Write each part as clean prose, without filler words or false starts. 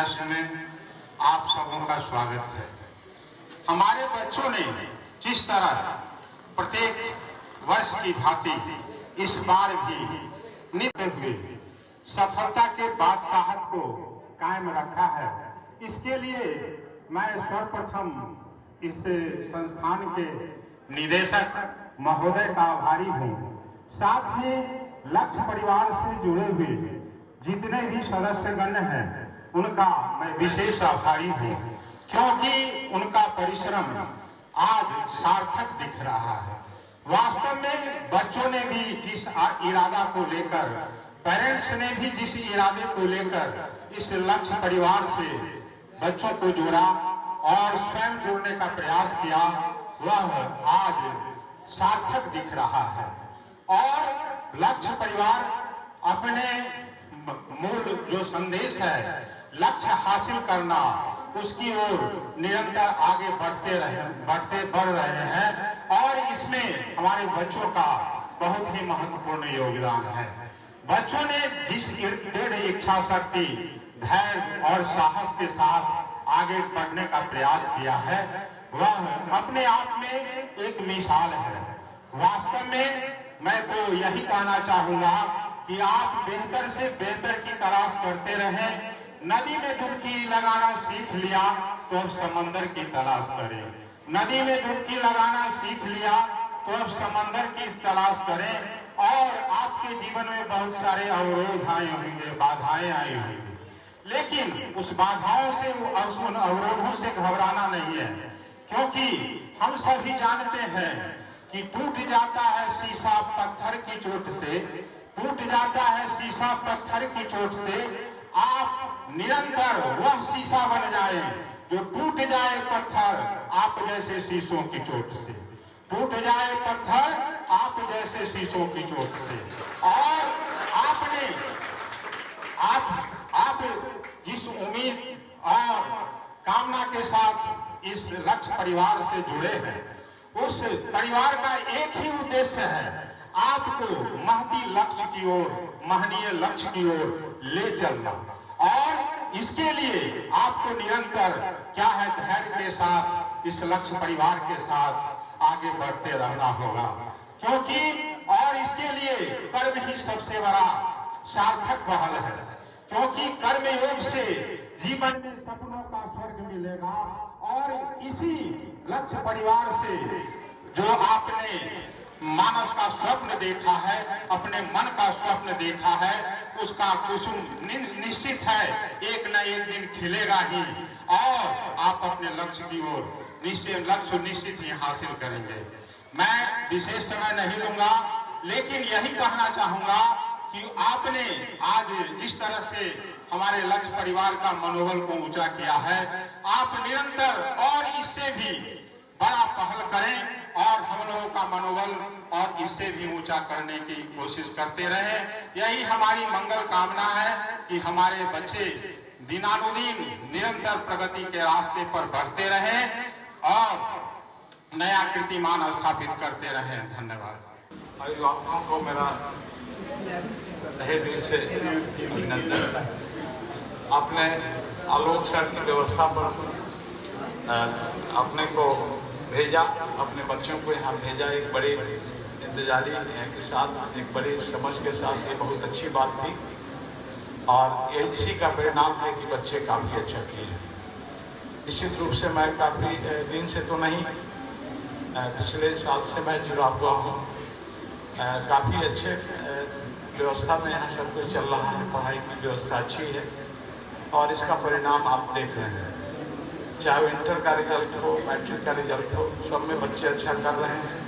में आप सबों का स्वागत है। हमारे बच्चों ने जिस तरह प्रत्येक वर्ष की भांति इस बार भी नित्य हुए सफलता के बादशाहत को कायम रखा है, इसके लिए मैं सर्वप्रथम इस संस्थान के निदेशक महोदय का आभारी हूँ। साथ ही लक्ष्य परिवार से जुड़े हुए जितने भी सदस्यगण हैं उनका मैं विशेष आभारी हूँ, क्योंकि उनका परिश्रम आज सार्थक दिख रहा है। वास्तव में बच्चों ने भी जिस इरादा को लेकर, पेरेंट्स ने भी जिस इरादे को लेकर इस लक्ष्य परिवार से बच्चों को जोड़ा और स्वयं जुड़ने का प्रयास किया, वह आज सार्थक दिख रहा है। और लक्ष्य परिवार अपने मूल जो संदेश है, लक्ष्य हासिल करना, उसकी ओर निरंतर आगे बढ़ रहे हैं और इसमें हमारे बच्चों का बहुत ही महत्वपूर्ण योगदान है। बच्चों ने जिस दृढ़ इच्छा शक्ति, धैर्य और साहस के साथ आगे बढ़ने का प्रयास किया है, वह अपने आप में एक मिसाल है। वास्तव में मैं तो यही कहना चाहूंगा कि आप बेहतर से बेहतर की तलाश करते रहें। नदी में डुबकी लगाना सीख लिया तो अब समंदर की तलाश करें। नदी में डुबकी लगाना सीख लिया तो अब समंदर की तलाश करें। और आपके जीवन में बहुत सारे अवरोध आए होंगे, बाधाएं आई होंगी, लेकिन उस बाधाओं से, उन अवरोधों से घबराना नहीं है, क्योंकि हम सभी जानते हैं कि टूट जाता है शीशा पत्थर की चोट से, टूट जाता है शीशा पत्थर की चोट से। आप निरंतर वह शीशा बन जाए जो टूट जाए पत्थर आप जैसे शीशों की चोट से, टूट जाए पत्थर आप जैसे शीशों की चोट से। और आप जिस उम्मीद और कामना के साथ इस लक्ष्य परिवार से जुड़े हैं, उस परिवार का एक ही उद्देश्य है, आपको महती लक्ष्य की ओर, महनीय लक्ष्य की ओर ले चलना। और इसके लिए आपको निरंतर क्या है, धैर्य के साथ इस लक्ष्य परिवार के साथ आगे बढ़ते रहना होगा, क्योंकि और इसके लिए कर्म ही सबसे बड़ा सार्थक पहल है, क्योंकि कर्म योग से जीवन में सपनों का स्वर्ग मिलेगा। और इसी लक्ष्य परिवार से जो आपने मानस का स्वप्न देखा है, अपने मन का स्वप्न देखा है, उसका कुसुम निश्चित है एक न एक दिन खिलेगा ही और आप अपने लक्ष्य की ओर लक्ष्य निश्चित ही हासिल करेंगे। मैं विशेष समय नहीं लूंगा, लेकिन यही कहना चाहूंगा कि आपने आज जिस तरह से हमारे लक्ष्य परिवार का मनोबल को ऊंचा किया है, आप निरंतर और इससे भी बड़ा पहल करें और हम लोगों का मनोबल और इससे भी ऊंचा करने की कोशिश करते रहें। यही हमारी मंगल कामना है कि हमारे बच्चे दिनानुदिन निरंतर प्रगति के रास्ते पर बढ़ते रहें और नया कीर्तिमान स्थापित करते रहें। धन्यवाद। अभिभावकों को मेरा तहे दिल से अभिनंदन। आपने आलोक सर की व्यवस्था पर अपने को भेजा, अपने बच्चों को यहाँ भेजा, एक बड़ी इंतजारी के साथ, एक बड़ी समझ के साथ। ये बहुत अच्छी बात थी और ये इसी का परिणाम है कि बच्चे काफ़ी अच्छा किए हैं। निश्चित रूप से मैं काफ़ी दिन से तो नहीं, पिछले साल से मैं जुड़ा हुआ हूँ। काफ़ी अच्छे व्यवस्था में यहाँ सब कुछ चल रहा है, पढ़ाई की व्यवस्था अच्छी है और इसका परिणाम आप देख रहे हैं। चाहे इंटर का रिजल्ट हो, मैट्रिक का रिजल्ट हो, सब में बच्चे अच्छा कर रहे हैं।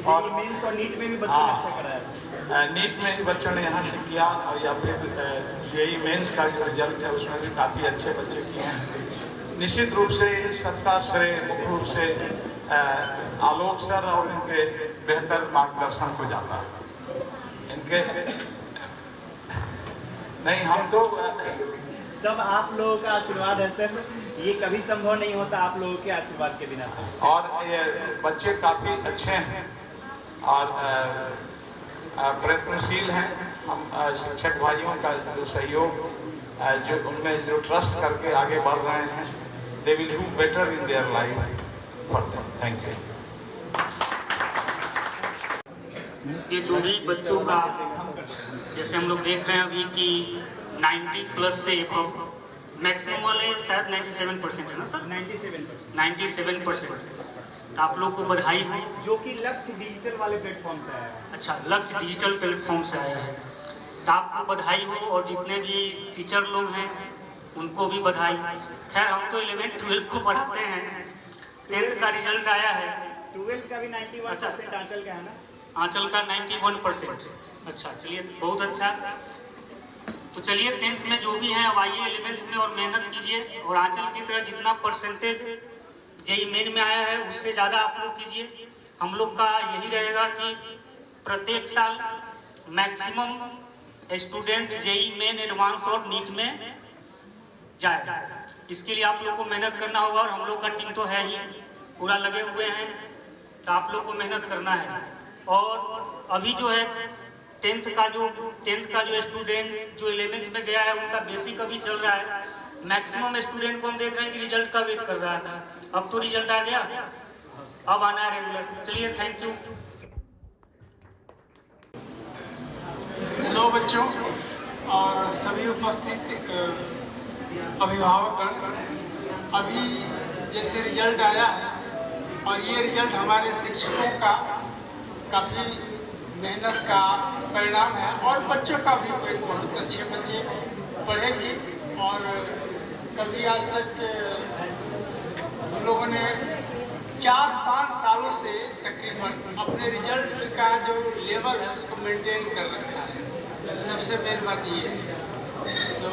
और मेंस और नीट में भी बच्चों ने अच्छा करा है। नीट में भी बच्चों ने यहाँ से किया और या फिर जेईई मेंस का जो रिजल्ट है उसमें भी काफ़ी अच्छे बच्चे किए हैं। निश्चित रूप से सबका श्रेय मुख्य रूप से आलोक सर और इनके बेहतर मार्गदर्शन को जाता है। इनके नहीं, हम तो सब आप लोगों का आशीर्वाद है सर, ये कभी संभव नहीं होता आप लोगों के आशीर्वाद के बिना सर। और ये बच्चे काफ़ी अच्छे हैं और प्रयत्नशील हैं। हम शिक्षक भाइयों का जो सहयोग जो उनमें जो ट्रस्ट करके आगे बढ़ रहे हैं, they will do better in their life. Thank you. ये जो भी बच्चों का, जैसे हम लोग देख रहे हैं अभी कि 90 प्लस से मैक्सिमम वाले शायद 97% है ना सर? 97%। 97%। तो आप लोग को बधाई हो। जो कि लक्ष्य डिजिटल वाले प्लेटफॉर्म से आया है। अच्छा, लक्ष्य डिजिटल प्लेटफॉर्म से आया है, तो आपको बधाई हो। और जितने भी टीचर लोग हैं उनको भी बधाई। खैर हम तो 11th 12th को पढ़ाते हैं, 10th का रिजल्ट आया है। 12th का भी 91% आंचल का है ना? आंचल का 91%। अच्छा, चलिए बहुत अच्छा। तो चलिए 10th में जो भी है अब आइए 11th में और मेहनत कीजिए। और आंचल की तरह जितना परसेंटेज जेई मेन में आया है उससे ज़्यादा आप लोग कीजिए। हम लोग का यही रहेगा कि प्रत्येक साल maximum student JEE Main, advance और नीट में जाए। इसके लिए आप लोग को मेहनत करना होगा। और हम लोग का टीम तो है ही, पूरा लगे हुए हैं, तो आप लोग को मेहनत करना है। और अभी जो है 10th का जो स्टूडेंट जो 11th में गया है उनका बेसिक अभी चल रहा है। मैक्सिमम स्टूडेंट को हम देख रहे हैं कि रिजल्ट का वेट कर रहा था, अब तो रिजल्ट आ गया, अब आना है रेगुलर। चलिए थैंक यू। हेलो बच्चों और सभी उपस्थित अभिभावकगण, अभी जैसे रिजल्ट आया है और ये रिजल्ट हमारे शिक्षकों का काफ़ी मेहनत का परिणाम है और बच्चों का भी बहुत अच्छे बच्चे पढ़े भी। और कभी आज तक हम लोगों ने 4-5 सालों से तकरीबन अपने रिजल्ट का जो लेवल है उसको मेंटेन कर रखा है। सबसे मेन बात ये है, तो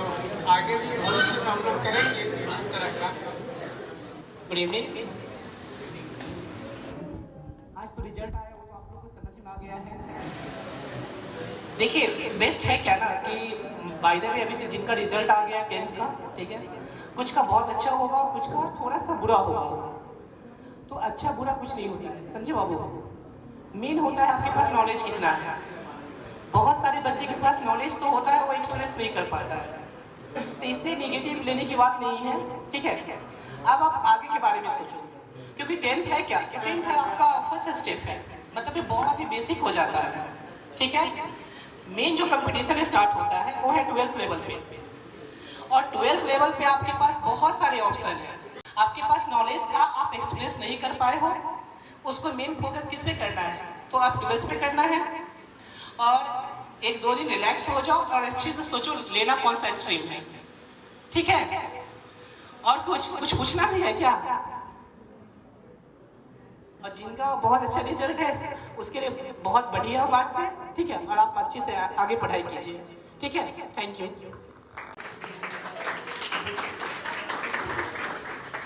आगे भी भविष्य में हम लोग करेंगे इस तरह का। Good evening. आज तो रिजल्ट आया वो तो आप लोगों को समझ में आ गया है। देखिए बेस्ट है क्या ना कि बाय द वे अभी तो जिनका रिजल्ट आ गया 10th का, ठीक है, कुछ का बहुत अच्छा होगा और कुछ का थोड़ा सा बुरा होगा। तो अच्छा बुरा कुछ नहीं होता है, समझे बाबू। मेन होता है आपके पास नॉलेज कितना है। बहुत सारे बच्चे के पास नॉलेज तो होता है, वो एक्सप्रेस नहीं कर पाता है, तो इससे नेगेटिव लेने की बात नहीं है, ठीक है। अब आप आगे के बारे में सोचो, क्योंकि 10th है क्या, 10th है आपका फर्स्ट स्टेप है, मतलब ये बहुत ही बेसिक हो जाता है, ठीक है। मेन जो कंपटीशन स्टार्ट होता है वो है 12th लेवल पे। और 12th लेवल पे आपके पास बहुत सारे ऑप्शन है। आपके पास नॉलेज था, आप एक्सप्रेस नहीं कर पाए हो, उसको मेन फोकस किस पे करना है, तो आप 12th पे करना है। और 1-2 दिन रिलैक्स हो जाओ और अच्छे से सोचो लेना कौन सा स्ट्रीम है, ठीक है। और कुछ पूछना भी है क्या? और जिनका बहुत अच्छा रिजल्ट है उसके लिए बहुत बढ़िया बात है, ठीक है। और आप अच्छे से आगे पढ़ाई कीजिए, ठीक है। Thank you.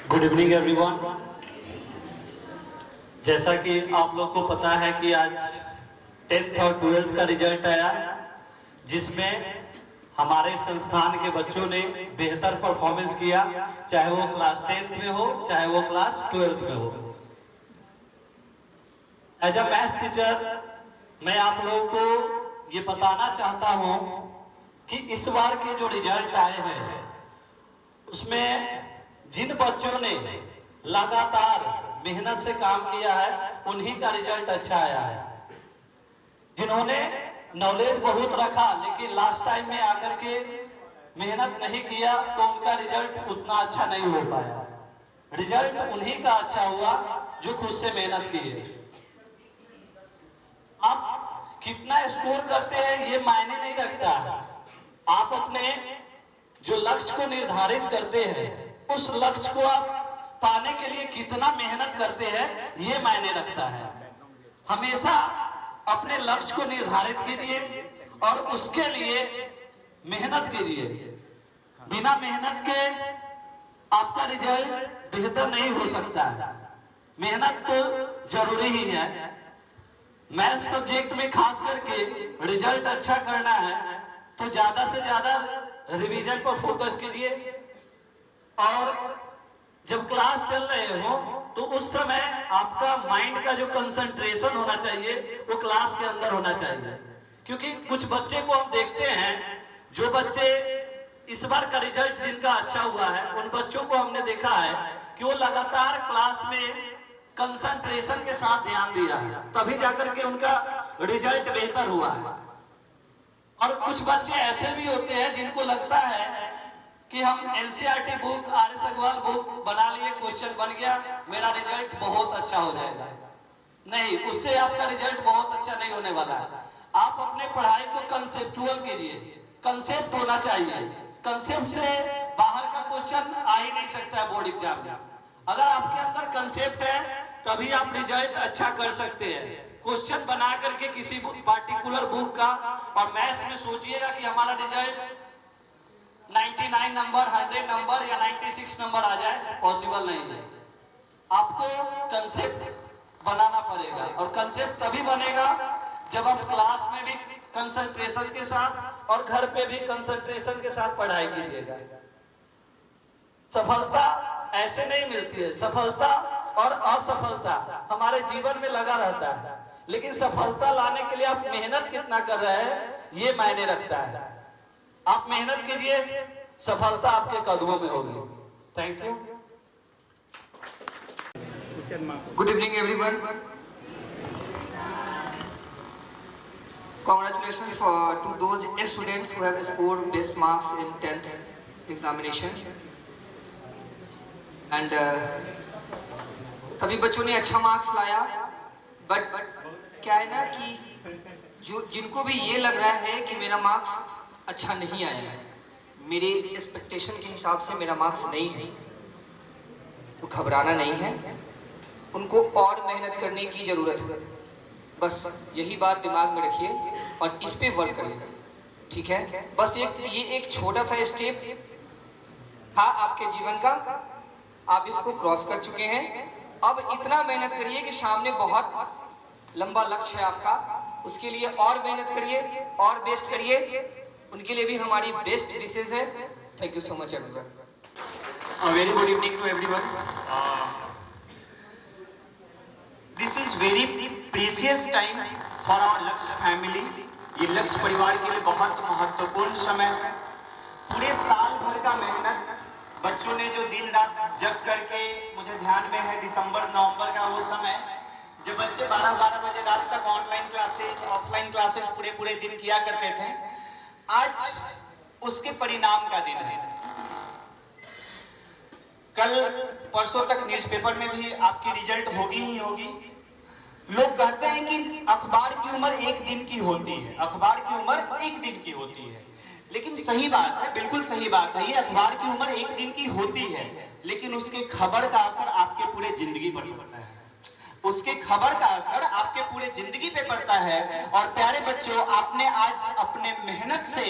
Good evening everyone. जैसा कि आप लोग को पता है कि आज 10th और 12th का रिजल्ट आया, जिसमें हमारे संस्थान के बच्चों ने बेहतर परफॉर्मेंस किया, चाहे वो क्लास 10th में हो चाहे वो क्लास 12th में हो। एज अ मैथ्स टीचर मैं आप लोगों को ये बताना चाहता हूं कि इस बार के जो रिजल्ट आए हैं उसमें जिन बच्चों ने लगातार मेहनत से काम किया है उन्हीं का रिजल्ट अच्छा आया है। जिन्होंने नॉलेज बहुत रखा लेकिन लास्ट टाइम में आकर के मेहनत नहीं किया तो उनका रिजल्ट उतना अच्छा नहीं हो पाया। रिजल्ट उन्हीं का अच्छा हुआ जो खुद से मेहनत किए। आप कितना स्कोर करते हैं ये मायने नहीं रखता। आप अपने जो लक्ष्य को निर्धारित करते हैं उस लक्ष्य को आप पाने के लिए कितना मेहनत करते हैं ये मायने रखता है। हमेशा अपने लक्ष्य को निर्धारित कीजिए और उसके लिए मेहनत कीजिए। बिना मेहनत के आपका रिजल्ट बेहतर नहीं हो सकता है। मेहनत तो जरूरी ही है। मैथ सब्जेक्ट में खास करके रिजल्ट अच्छा करना है तो ज्यादा से ज्यादा रिवीजन पर फोकस कीजिए। और जब क्लास चल रहे हो तो उस समय आपका माइंड का जो कंसंट्रेशन होना चाहिए वो क्लास के अंदर होना चाहिए। क्योंकि कुछ बच्चे को हम देखते हैं जो बच्चे इस बार का रिजल्ट जिनका अच्छा हुआ है उन बच्चों को हमने देखा है कि वो लगातार क्लास में कंसंट्रेशन के साथ ध्यान दिया है, तभी जाकर के उनका रिजल्ट बेहतर हुआ है। और कुछ बच्चे ऐसे भी होते हैं जिनको लगता है कि हम NCERT book, R S. Agarwal book बना लिए, क्वेश्चन बन गया, मेरा रिजल्ट बहुत अच्छा हो जाएगा। नहीं, उससे आपका रिजल्ट बहुत अच्छा नहीं होने वाला है। आप अपने पढ़ाई को कंसेप्चुअल कीजिए, कंसेप्ट होना चाहिए। कंसेप्ट से बाहर का क्वेश्चन आ ही नहीं सकता है बोर्ड एग्जाम में। अगर आपके अंदर कंसेप्ट है तभी आप रिजल्ट अच्छा कर सकते हैं। क्वेश्चन बना करके किसी पार्टिकुलर बुक का और मैथ्स में सोचिएगा कि हमारा रिजल्ट 99 नंबर, 100 नंबर या 96 नंबर आ जाए, पॉसिबल नहीं है। आपको कंसेप्ट बनाना पड़ेगा और कंसेप्ट तभी बनेगा जब आप क्लास में भी कंसंट्रेशन के साथ और घर पे भी कंसंट्रेशन के साथ पढ़ाई कीजिएगा। सफलता ऐसे नहीं मिलती है। सफलता और असफलता हमारे जीवन में लगा रहता है, लेकिन सफलता लाने के लिए आप मेहनत कितना कर रहे हैं ये मायने रखता है। आप मेहनत कीजिए, सफलता आपके कदमों में होगी। Thank you. Good evening, everyone. Congratulations to those students who have scored best marks in 10th examination. And सभी बच्चों ने अच्छा मार्क्स लाया, बट क्या है ना कि जिनको भी ये लग रहा है कि मेरा मार्क्स अच्छा नहीं आया है, मेरे एक्सपेक्टेशन के हिसाब से मेरा मार्क्स नहीं है, तो घबराना नहीं है, उनको और मेहनत करने की जरूरत है। बस यही बात दिमाग में रखिए और इस पे वर्क करिए, ठीक है। बस ये एक छोटा सा स्टेप था आपके जीवन का, आप इसको क्रॉस कर चुके हैं। अब इतना मेहनत करिए कि सामने बहुत लंबा लक्ष्य है आपका, उसके लिए और मेहनत करिए और बेस्ट करिए। उनके लिए भी हमारी बेस्ट विशेष है। Thank you so much everyone. Very good evening to everyone. This is very precious time for our Lakshya family. ये लक्ष्य परिवार के लिए बहुत महत्वपूर्ण समय है। पूरे साल भर का मेहनत बच्चों ने जो दिन रात जग करके, मुझे ध्यान में है दिसंबर नवंबर का वो समय जब बच्चे 12-12 बजे रात तक ऑनलाइन क्लासेज, ऑफलाइन क्लासेज पूरे दिन किया करते थे, आज उसके परिणाम का दिन है। कल परसों तक न्यूज़पेपर में भी आपकी रिजल्ट होगी ही होगी। लोग कहते हैं कि अखबार की उम्र एक दिन की होती है, अखबार की उम्र एक दिन की होती है, लेकिन सही बात है, बिल्कुल सही बात है। ये अखबार की उम्र एक दिन की होती है, लेकिन उसके खबर का असर आपके पूरे जिंदगी पर पड़ता है। उसके खबर का असर आपके पूरे जिंदगी पे पड़ता है। और प्यारे बच्चों, आपने आज अपने मेहनत से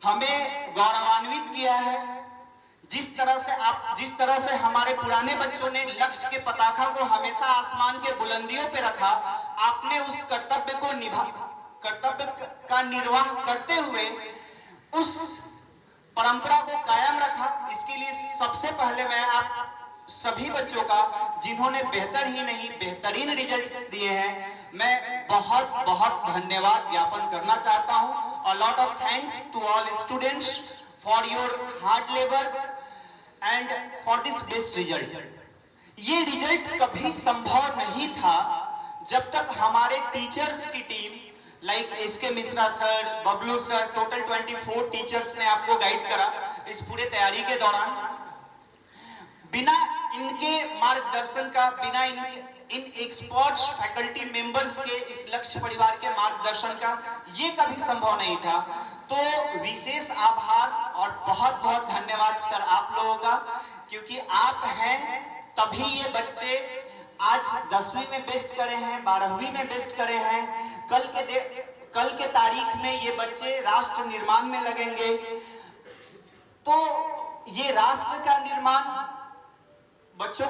हमें गौरवान्वित किया है। जिस तरह से हमारे पुराने बच्चों ने लक्ष्य के पताका को हमेशा आसमान के बुलंदियों पे रखा, आपने उस कर्तव्य का निर्वाह करते हुए उस परंपरा को कायम रखा। इसके लिए सबसे पहले मैं आप सभी बच्चों का, जिन्होंने बेहतर ही नहीं बेहतरीन रिजल्ट दिए हैं, मैं बहुत बहुत धन्यवाद ज्ञापन करना चाहता हूं। A lot of thanks to all students for your hard labour and for this best result. ये रिजल्ट कभी संभव नहीं था जब तक हमारे टीचर्स की team like S K Mishra sir, Bablu sir, total 24 teachers ने आपको गाइड करा इस पूरे तैयारी के दौरान। बिना इनके मार्गदर्शन का, बिना इन एक्सपर्ट्स फैकल्टी मेंबर्स के, इस लक्ष्य परिवार के मार्गदर्शन का ये कभी संभव नहीं था। तो विशेष आभार और बहुत बहुत धन्यवाद सर आप लोगों का, क्योंकि आप हैं तभी ये बच्चे आज 10वीं में बेस्ट करे हैं, 12वीं में बेस्ट करे हैं। कल के तारीख में ये बच्चे राष्ट्र निर्माण में लगेंगे। तो ये राष्ट्र का निर्माण बच्चों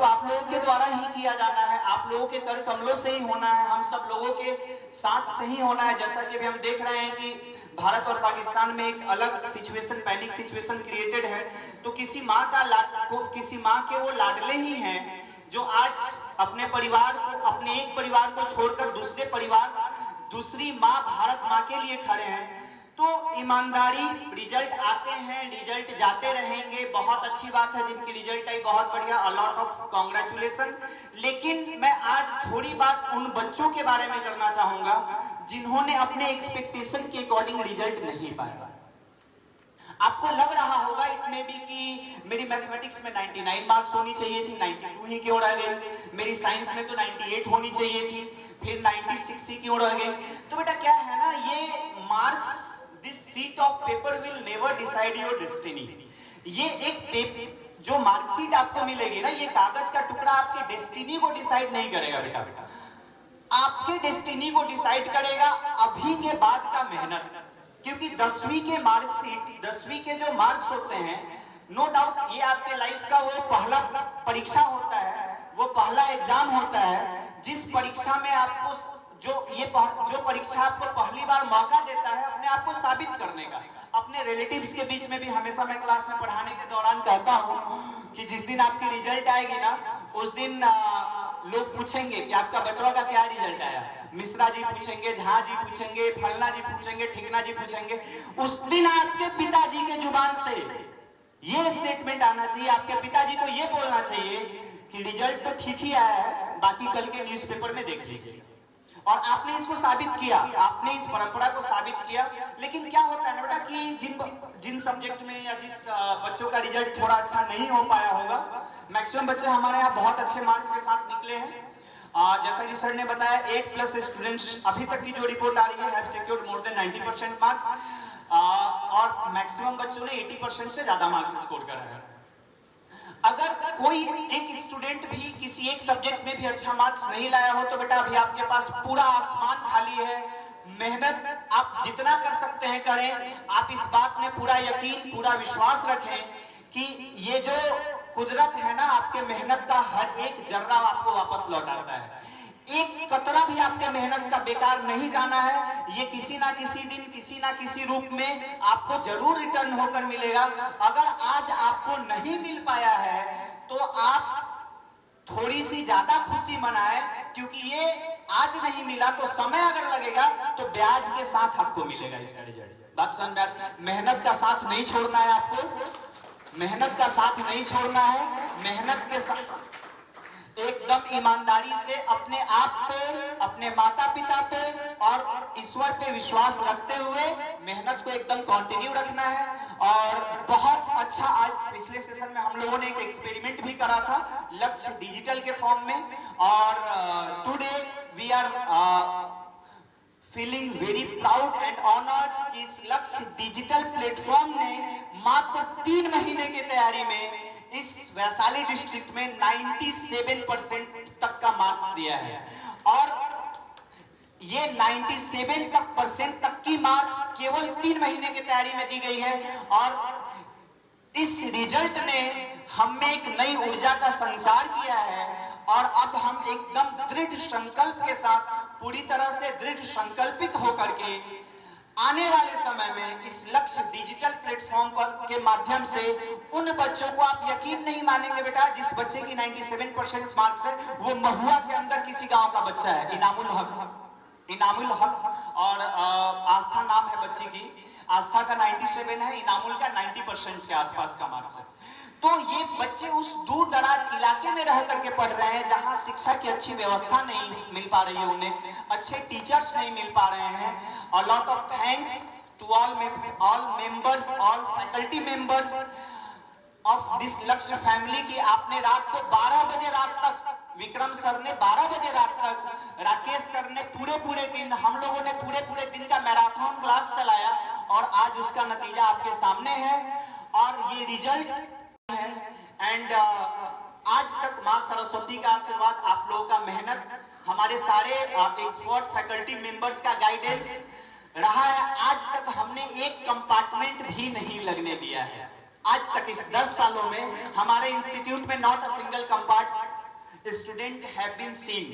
आप लोगों के द्वारा ही किया जाना है, आप लोगों के कर कमलों से ही होना है, हम सब लोगों के साथ से ही होना है। जैसा कि अभी हम देख रहे हैं कि भारत और पाकिस्तान में एक अलग सिचुएशन, पैनिक सिचुएशन क्रिएटेड है। तो किसी माँ के वो लाडले ही हैं जो आज अपने परिवार को, अपने एक परिवार को छोड़कर दूसरी माँ, भारत माँ के लिए खड़े हैं। तो तो ईमानदारी, रिजल्ट आते हैं, रिजल्ट जाते रहेंगे, बहुत अच्छी बात है। जिनकी रिजल्ट आई बहुत बढ़िया, अ लॉट ऑफ कॉन्ग्रेचुलेशन। लेकिन मैं आज थोड़ी बात उन बच्चों के बारे में करना चाहूंगा जिन्होंने अपने एक्सपेक्टेशन के अकॉर्डिंग रिजल्ट नहीं पाया। आपको लग रहा होगा इतने भी कि मेरी मैथमेटिक्स में 99 मार्क्स होनी चाहिए थी, 92 ही क्यों रह गई, मेरी साइंस में तो 98 होनी चाहिए थी, फिर 96 ही क्यों रह गई। तो बेटा क्या है ना, ये marks, this seat of paper will never decide your destiny. ये एक जो मार्कशीट आपको मिलेगी ना, ये कागज का टुकड़ा आपके डेस्टिनी को डिसाइड नहीं करेगा बेटा। आपके डेस्टिनी को डिसाइड करेगा अभी के बाद का मेहनत। क्योंकि 10वीं के मार्कशीट, 10वीं के जो मार्क्स होते हैं, नो डाउट ये आपके लाइफ का वो पहला परीक्षा होता है, वो पहला एग्जाम होता है जिस परीक्षा में आपको जो परीक्षा आपको पहली बार मौका देता है अपने आप को साबित करने का। अपने रिलेटिव्स के बीच में भी हमेशा मैं क्लास में पढ़ाने के दौरान कहता हूं कि जिस दिन आपकी रिजल्ट आएगी ना, उस दिन लोग पूछेंगे कि आपका बचवा का क्या रिजल्ट आया। मिश्रा जी पूछेंगे, झा जी पूछेंगे, फलना जी पूछेंगे, ठिकना जी पूछेंगे। उस दिन आपके पिताजी के जुबान से ये स्टेटमेंट आना चाहिए, आपके पिताजी को ये बोलना चाहिए कि रिजल्ट तो ठीक ही आया है, बाकी कल के न्यूज़पेपर में देख लीजिएगा। और आपने इसको साबित किया, आपने इस परंपरा को साबित किया। लेकिन क्या होता है ना बेटा कि जिन सब्जेक्ट में या जिस बच्चों का रिजल्ट थोड़ा अच्छा नहीं हो पाया होगा, मैक्सिमम बच्चे हमारे यहाँ बहुत अच्छे मार्क्स के साथ निकले हैं। जैसा कि सर ने बताया 8+ स्टूडेंट्स, अभी तक की जो रिपोर्ट आ रही है, have secured more than 90% marks, और मैक्सिमम बच्चों ने 80% से ज्यादा मार्क्स स्कोर करा है। अगर कोई एक स्टूडेंट भी किसी एक सब्जेक्ट में भी अच्छा मार्क्स नहीं लाया हो तो बेटा अभी आपके पास पूरा आसमान खाली है। मेहनत आप जितना कर सकते हैं करें। आप इस बात में पूरा यकीन, पूरा विश्वास रखें कि ये जो कुदरत है ना, आपके मेहनत का हर एक जर्रा आपको वापस लौटाता है। एक कतरा भी आपके मेहनत का बेकार नहीं जाना है। ये किसी ना किसी दिन, किसी ना किसी रूप में आपको जरूर रिटर्न होकर मिलेगा। अगर आज आपको नहीं मिल पाया है तो आप थोड़ी सी ज्यादा खुशी मनाएं, क्योंकि ये आज नहीं मिला तो समय अगर लगेगा तो ब्याज के साथ आपको मिलेगा इसका रिजल्ट। बात समझ में? मेहनत का साथ नहीं छोड़ना है आपको, मेहनत का साथ नहीं छोड़ना है। मेहनत के साथ एकदम ईमानदारी से अपने आप पे, अपने माता पिता पे और ईश्वर पे विश्वास रखते हुए मेहनत को एकदम कंटिन्यू रखना है। और बहुत अच्छा, आज पिछले सेशन में हम लोगों ने एक एक्सपेरिमेंट भी करा था लक्ष्य डिजिटल के फॉर्म में, और today we are feeling very proud and honoured कि इस लक्ष्य डिजिटल प्लेटफॉर्म ने मात्र 3 महीने की तैयारी में इस वैशाली डिस्ट्रिक्ट में 97% तक का मार्क्स दिया है। और ये 97% तक की मार्क्स केवल 3 महीने की तैयारी में दी गई है। और इस रिजल्ट ने हम में एक नई ऊर्जा का संचार किया है। और अब हम एकदम दृढ़ संकल्प के साथ, पूरी तरह से दृढ़ संकल्पित होकर के आने वाले समय में इस लक्ष्य डिजिटल प्लेटफॉर्म पर के माध्यम से उन बच्चों को, आप यकीन नहीं मानेंगे बेटा, जिस बच्चे की 97% मार्क्स है वो महुआ के अंदर किसी गांव का बच्चा है, इनामुल हक, और आस्था नाम है बच्ची की। आस्था का 97 है, इनामुल का 90% के आसपास का मार्क्स है। तो ये बच्चे उस दूर दराज इलाके में रह करके पढ़ रहे हैं जहां शिक्षा की अच्छी व्यवस्था नहीं मिल पा रही है, उन्हें अच्छे टीचर्स नहीं मिल पा रहे हैं। और lot of thanks to all members, all faculty members of this Lakshya family की आपने रात को 12 बजे रात तक, विक्रम सर ने 12 बजे रात तक, राकेश सर ने पूरे दिन, हम लोगों ने पूरे दिन का मैराथन क्लास चलाया और आज उसका नतीजा आपके सामने है। और ये रिजल्ट है एंड आज तक मां सरस्वती का आशीर्वाद, आप लोगों का मेहनत, हमारे सारे एक्सपर्ट फैकल्टी मेंबर्स का गाइडेंस रहा है। आज तक हमने एक कंपार्टमेंट भी नहीं लगने दिया है। आज तक इस 10 सालों में हमारे इंस्टीट्यूट में not a single compart student have been seen,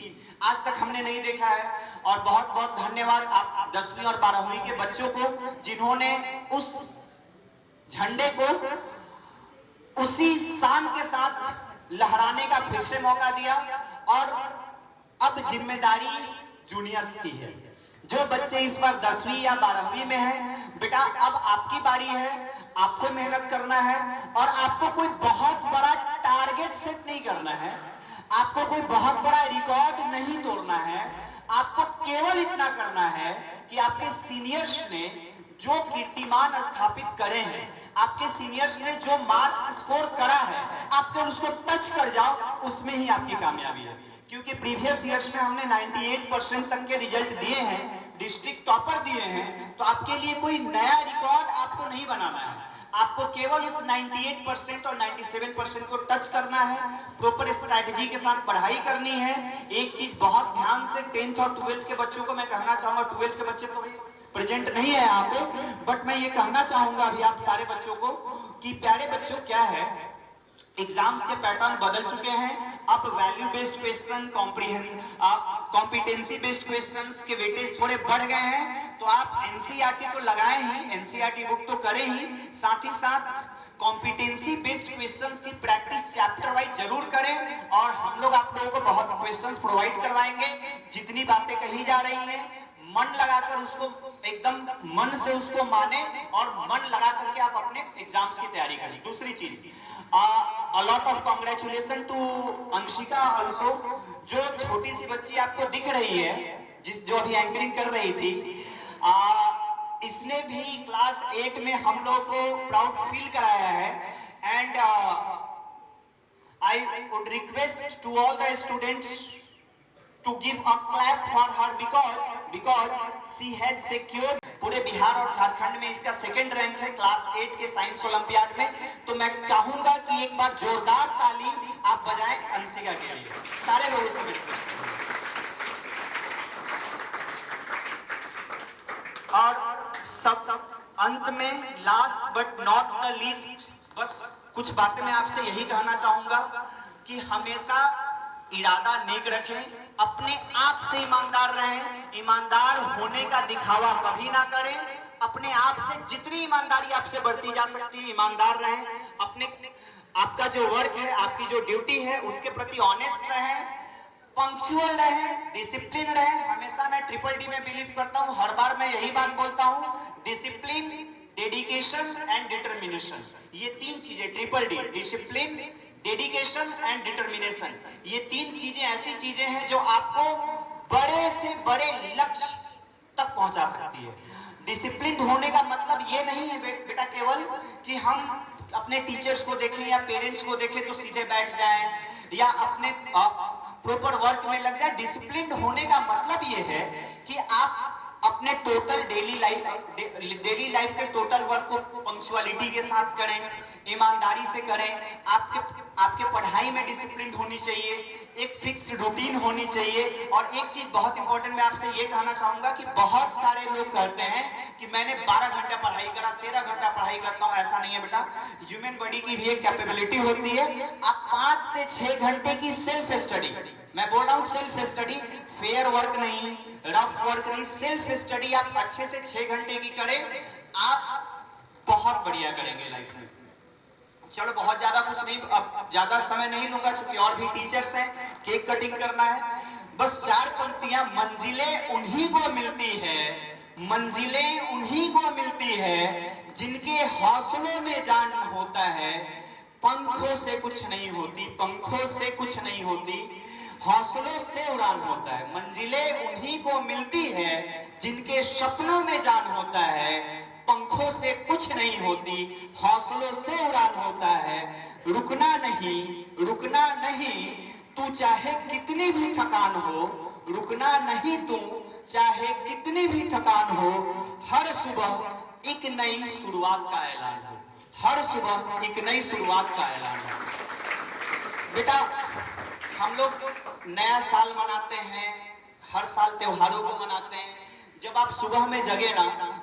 आज तक हमने नहीं देखा है। और बहुत बहुत धन्यवाद आप 10वीं और 12वीं के बच्चों को, जिन्होंने उस झंडे को उसी शान के साथ लहराने का फिर से मौका दिया। और अब जिम्मेदारी जूनियर्स की है। जो बच्चे इस बार 10वीं या 12वीं में हैं, बेटा अब आपकी बारी है, आपको मेहनत करना है और आपको कोई बहुत बड़ा टारगेट सेट नहीं करना है, आपको कोई बहुत बड़ा रिकॉर्ड नहीं तोड़ना है। आपको केवल इतना करना है कि आपके सीनियर्स ने जो कीर्तिमान स्थापित करे हैं, आपके सीनियर्स ने जो मार्क्स स्कोर करा है, आपको उसको टच कर जाओ, उसमें ही आपकी कामयाबी है। क्योंकि प्रीवियस ईयर्स में हमने 98% तक के रिजल्ट दिए हैं, डिस्ट्रिक्ट टॉपर दिए हैं, तो आपके लिए कोई नया रिकॉर्ड आपको नहीं बनाना है। आपको केवल उस 98% और 97% को टच करना है, प्रॉपर स्ट्रैटेजी के साथ पढ़ाई करनी है। एक चीज बहुत ध्यान से 10th और 12th के बच्चों को मैं कहना चाहूंगा, 12th के बच्चे तो प्रेजेंट नहीं है यहाँ पे, बट मैं ये कहना चाहूंगा अभी आप सारे बच्चों को कि प्यारे बच्चों, क्या है, एग्जाम्स के पैटर्न बदल चुके हैं। अब value based question, competency based questions के वेटेज थोड़े बढ़ गए हैं। तो आप एनसीईआरटी तो लगाए ही, एनसीईआरटी बुक तो करें ही, साथ ही साथ कॉम्पिटेंसी बेस्ड क्वेश्चंस की प्रैक्टिस चैप्टर वाइज जरूर करें। और हम लोग आप लोगों को बहुत क्वेश्चंस प्रोवाइड करवाएंगे। जितनी बातें कही जा रही हैं, मन लगाकर उसको एकदम मन से उसको माने और मन लगा करके आप अपने एग्जाम्स की तैयारी करें। दूसरी चीज, a lot of congratulations to Anshika also, जो छोटी सी बच्ची आपको दिख रही है, जो अभी एंकरिंग कर रही थी, इसने भी क्लास 8 में हम लोग को प्राउड फील कराया है। And I would request to all the students to give a clap for her because she has secured, पूरे बिहार और झारखंड में इसका सेकंड रैंक है क्लास 8 के साइंस ओलंपियाड में। तो मैं चाहूंगा कि एक बार जोरदार ताली आप बजाएं अंशिका के लिए, सारे लोगों से मेरी और सब अंत में last but not the least, बस कुछ बातें मैं आपसे यही कहना चाहूंगा कि हमेशा इरादा नेक रखें, अपने आप से ईमानदार रहें, ईमानदार होने का दिखावा कभी ना करें, अपने आप से जितनी ईमानदारी आपसे बढ़ती जा सकती है ईमानदार रहें, अपने आपका जो वर्क है, आपकी जो ड्यूटी है उसके प्रति ऑनेस्ट रहें, पंक्चुअल रहें, डिसिप्लिन रहें। हमेशा मैं ट्रिपल डी में बिलीव करता हूं, हर बार मैं यही बात बोलता हूं, डिसिप्लिन, डेडिकेशन एंड डिटर्मिनेशन, ये तीन चीजें, triple D, discipline, dedication and determination, ये तीन चीजें ऐसी चीजें हैं जो आपको बड़े से बड़े लक्ष्य तक पहुंचा सकती है। डिसिप्लिन होने का मतलब ये नहीं है बेटा केवल कि हम अपने टीचर्स को देखें या पेरेंट्स को देखें तो सीधे बैठ जाएं या अपने प्रॉपर वर्क में लग जाए। डिसिप्लिन होने का मतलब ये है कि आप अपने टोटल डेली लाइफ के टोटल वर्क को पंक्चुअलिटी के साथ करें, ईमानदारी से करें। आपके पढ़ाई में डिसिप्लिन होनी चाहिए, एक फिक्स्ड रूटीन होनी चाहिए। और एक चीज बहुत इंपॉर्टेंट मैं आपसे ये कहना चाहूंगा कि बहुत सारे लोग कहते हैं कि मैंने 12 घंटा पढ़ाई करा, 13 घंटा पढ़ाई करता हूं। ऐसा नहीं है बेटा, ह्यूमन बॉडी की भी एक कैपेबिलिटी होती है। आप 5 से 6 घंटे की सेल्फ स्टडी, मैं बोल रहा हूं सेल्फ स्टडी, फेयर वर्क नहीं, रफ वर्क नहीं, सेल्फ स्टडी आप अच्छे से 6 घंटे की करें, आप बहुत बढ़िया करेंगे लाइफ में। चलो बहुत ज्यादा कुछ नहीं, अब ज्यादा समय नहीं लूंगा क्योंकि और भी टीचर्स हैं, केक कटिंग करना है। बस 4 पंक्तियां, मंजिलें उन्हीं को मिलती है, मंजिलें उन्हीं को मिलती है जिनके हौसलों में जान होता है, पंखों से कुछ नहीं होती, पंखों से कुछ नहीं होती, हौसलों से उड़ान होता है। मंजिलें उन्हीं को मिलती है जिनके सपनों में जान होता है, पंखों से कुछ नहीं होती, हौसलों से उड़ान होता है। रुकना नहीं, रुकना नहीं, तू चाहे कितनी भी थकान हो, रुकना नहीं तू चाहे कितनी भी थकान हो, हर सुबह एक नई शुरुआत का ऐलान हो, हर सुबह एक नई शुरुआत का ऐलान हो। बेटा हम लोग नया साल मनाते हैं, हर साल त्योहारों को मनाते हैं। जब आप सुबह में जगे ना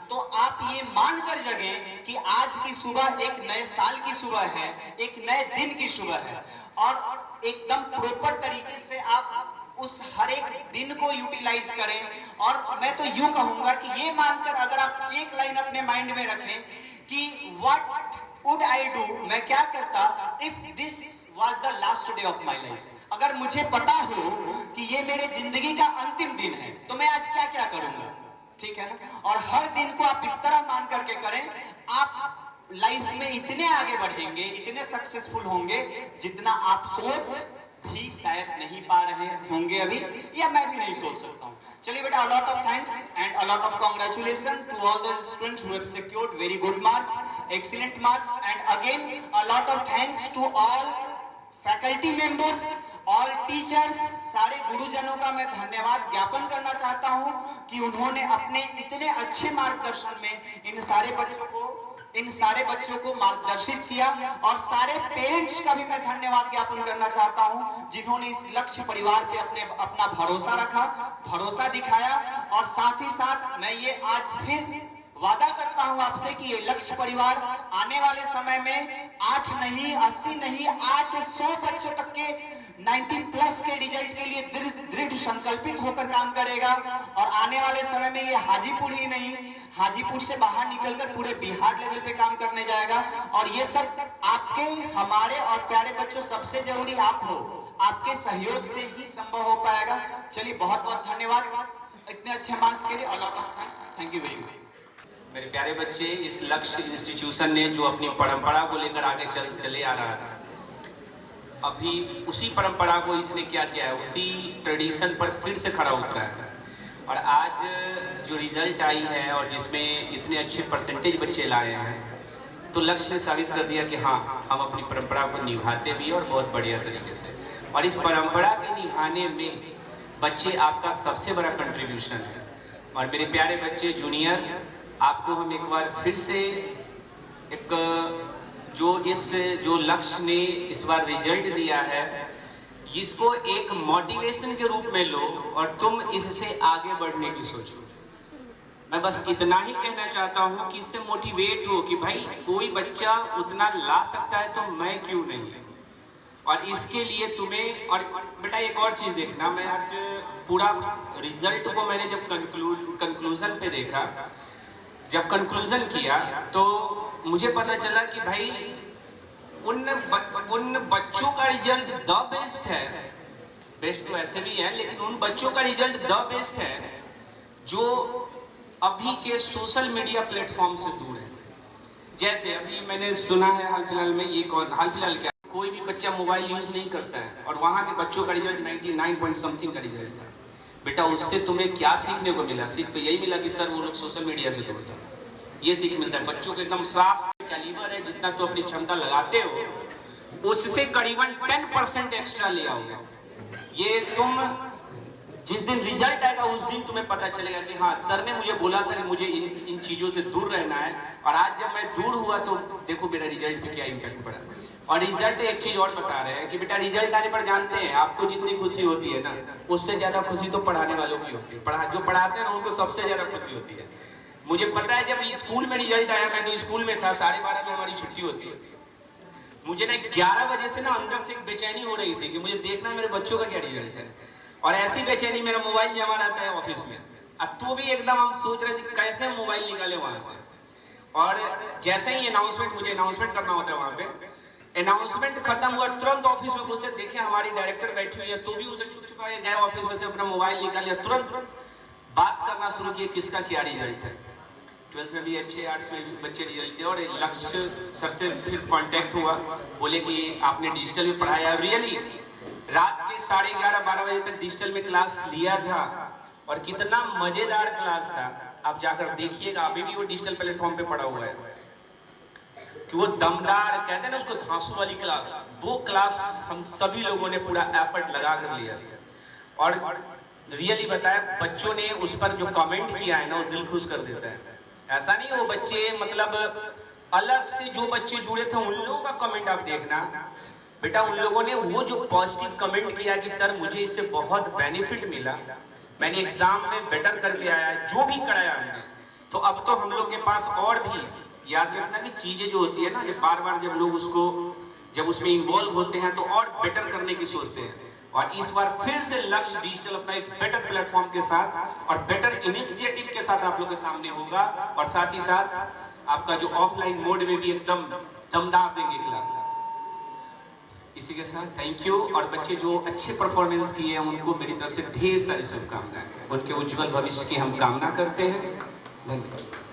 तो आप ये मानकर जगे कि आज की सुबह एक नए साल की सुबह है, एक नए दिन की सुबह है, और एकदम प्रॉपर तरीके से आप उस हर एक दिन को यूटिलाइज करें। और मैं तो यूं कहूंगा कि ये मानकर अगर आप एक लाइन अपने माइंड में रखें कि व्हाट वुड आई डू, मैं क्या करता if this was the last day of my life. अगर मुझे पता हो कि ये मेरे जिंदगी का अंतिम दिन है तो मैं आज क्या क्या करूंगा। ठीक है ना। और हर दिन को आप इस तरह मान करके करें, आप लाइफ में इतने आगे बढ़ेंगे, इतने सक्सेसफुल होंगे जितना आप सोच भी शायद नहीं पा रहे होंगे अभी, या मैं भी नहीं सोच सकता हूँ। चलिए बेटा, a lot of thanks and a lot of congratulations to all the students who have secured very good marks, excellent marks, and again a lot of thanks to all faculty members, all teachers, सारे गुरुजनों का मैं धन्यवाद ज्ञापन करना चाहता हूँ कि उन्होंने अपने इतने अच्छे मार्गदर्शन में इन सारे बच्चों को मार्गदर्शित किया। और सारे पेरेंट्स का भी मैं धन्यवाद ज्ञापन करना चाहता हूं जिन्होंने इस लक्ष्य परिवार पे अपना भरोसा रखा, भरोसा दिखाया। और साथ ही साथ मैं ये आज फिर वादा करता हूं आपसे कि ये लक्ष्य परिवार आने वाले समय में 8 नहीं, 80 नहीं, 800 बच्चों तक के 90+ के रिजल्ट के लिए दृढ़ संकल्पित होकर काम करेगा। और आने वाले समय में ये हाजीपुर ही नहीं, हाजीपुर से बाहर निकलकर पूरे बिहार लेवल पे काम करने जाएगा। और ये सब आपके, हमारे और प्यारे बच्चों, सबसे जरूरी आप हो, आपके सहयोग से ही संभव हो पाएगा। चलिए, बहुत बहुत धन्यवाद इतने अच्छे मार्क्स के लिए। Thank you very much. मेरे प्यारे बच्चे, इस लक्ष्य इंस्टीट्यूशन ने जो अपनी परंपरा को लेकर आगे चले आ रहा था, अभी उसी परंपरा को इसने क्या किया है, उसी ट्रेडिशन पर फिर से खरा उतरा है। और आज जो रिजल्ट आई है और जिसमें इतने अच्छे परसेंटेज बच्चे लाए हैं, तो लक्ष्य ने साबित कर दिया कि हाँ, हम अपनी परंपरा को निभाते भी और बहुत बढ़िया तरीके से। और इस परंपरा के निभाने में बच्चे आपका सबसे बड़ा कंट्रीब्यूशन है। और मेरे प्यारे बच्चे जूनियर, आपको हम एक बार फिर से जो लक्ष्य ने इस बार रिजल्ट दिया है, इसको एक मोटिवेशन के रूप में लो और तुम इससे आगे बढ़ने की सोचो। मैं बस इतना ही कहना चाहता हूं कि इससे मोटिवेट हो कि भाई कोई बच्चा उतना ला सकता है तो मैं क्यों नहीं। और इसके लिए तुम्हें, और बेटा एक और चीज देखना, मैं आज पूरा रिजल्ट को मैंने जब कंक्लूजन पे देखा, जब कंक्लूजन किया, तो मुझे पता चला कि भाई उन बच्चों का रिजल्ट द बेस्ट है। बेस्ट तो ऐसे भी है, लेकिन उन बच्चों का रिजल्ट द बेस्ट है जो अभी के सोशल मीडिया प्लेटफॉर्म से दूर है। जैसे अभी मैंने सुना है हाल फिलहाल क्या, कोई भी बच्चा मोबाइल यूज नहीं करता है और वहां के बच्चों का रिजल्ट 99 पॉइंट समथिंग का रिजल्ट था। बेटा, उससे तुम्हें क्या सीखने को मिला? सीख तो यही मिला कि सर वो लोग सोशल मीडिया से दूर था। ये सीख मिलता है बच्चों को, एकदम साफ कैलिबर है, जितना तो अपनी क्षमता लगाते हो उससे करीबन 10% एक्स्ट्रा ले आओगे। ये तुम जिस दिन रिजल्ट आएगा उस दिन तुम्हें पता चलेगा कि हाँ, सर ने मुझे बोला था कि मुझे इन चीजों से दूर रहना है। और आज जब मैं दूर हुआ तो देखो मेरा रिजल्ट पे क्या इम्पैक्ट पड़ा। और रिजल्ट एक चीज और बता रहे हैं कि बेटा, रिजल्ट आने पर जानते हैं आपको जितनी खुशी होती है ना, उससे ज्यादा खुशी तो पढ़ाने वालों की होती है। जो पढ़ाते हैं ना, उनको सबसे ज्यादा खुशी होती है। मुझे पता है, जब स्कूल में रिजल्ट आया, मैं तो स्कूल में था, 12:30 में हमारी छुट्टी होती है। मुझे ना 11 बजे से ना अंदर से एक बेचैनी हो रही थी कि मुझे देखना है मेरे बच्चों का क्या रिजल्ट है। और ऐसी बेचैनी, मेरा मोबाइल जमा रहता है ऑफिस में, अब तो भी एकदम हम सोच रहे थे कैसे मोबाइल निकाले वहां से। और जैसे ही मुझे अनाउंसमेंट करना होता है, वहां पे अनाउंसमेंट खत्म हुआ, तुरंत ऑफिस में घुसे, देखे हमारी डायरेक्टर बैठी हुई है, तो भी उसे छुप छुपा गए ऑफिस में से अपना मोबाइल निकाल लिया, तुरंत बात करना शुरू किया किसका क्या रिजल्ट है। 12th में भी अच्छे, आर्ट्स में भी बच्चे रिजल्ट दिए। और लक्ष्य सर से फिर कांटेक्ट हुआ, बोले कि आपने डिजिटल में पढ़ाया। रियली रात के 11:30-12 बजे तक डिजिटल में क्लास लिया था और कितना मजेदार क्लास था। आप जाकर देखिएगा, अभी भी वो डिजिटल प्लेटफॉर्म पे पड़ा हुआ है कि वो दमदार, कहते हैं ना उसको, धांसू वाली क्लास, वो क्लास हम सभी लोगों ने पूरा एफर्ट लगा कर लिया। और रियली बताया, बच्चों ने उस पर जो कमेंट किया है ना, वो दिल खुश कर देता है। ऐसा नहीं वो बच्चे, मतलब अलग से जो बच्चे जुड़े थे उन लोगों का कमेंट आप देखना बेटा, उन लोगों ने वो जो पॉजिटिव कमेंट किया कि सर मुझे इससे बहुत बेनिफिट मिला, मैंने एग्जाम में बेटर करके आया, जो भी कराया हमने। तो अब तो हम लोग के पास और भी, याद रखना कि चीजें जो होती है ना, बार बार जब उसमें इन्वॉल्व होते हैं तो और बेटर करने की सोचते हैं। और इस बार फिर से लक्ष्य डिजिटल अपना एक बेटर प्लेटफॉर्म के साथ और बेटर इनिशिएटिव के साथ आप लोग के सामने होगा। और साथ ही साथ आपका जो ऑफलाइन मोड में भी एकदम दमदार देंगे क्लास। इसी के साथ थैंक यू। और बच्चे जो अच्छे परफॉर्मेंस किए हैं उनको मेरी तरफ से ढेर सारी शुभकामनाएं, उनके उज्जवल भविष्य की हम कामना करते हैं। धन्यवाद।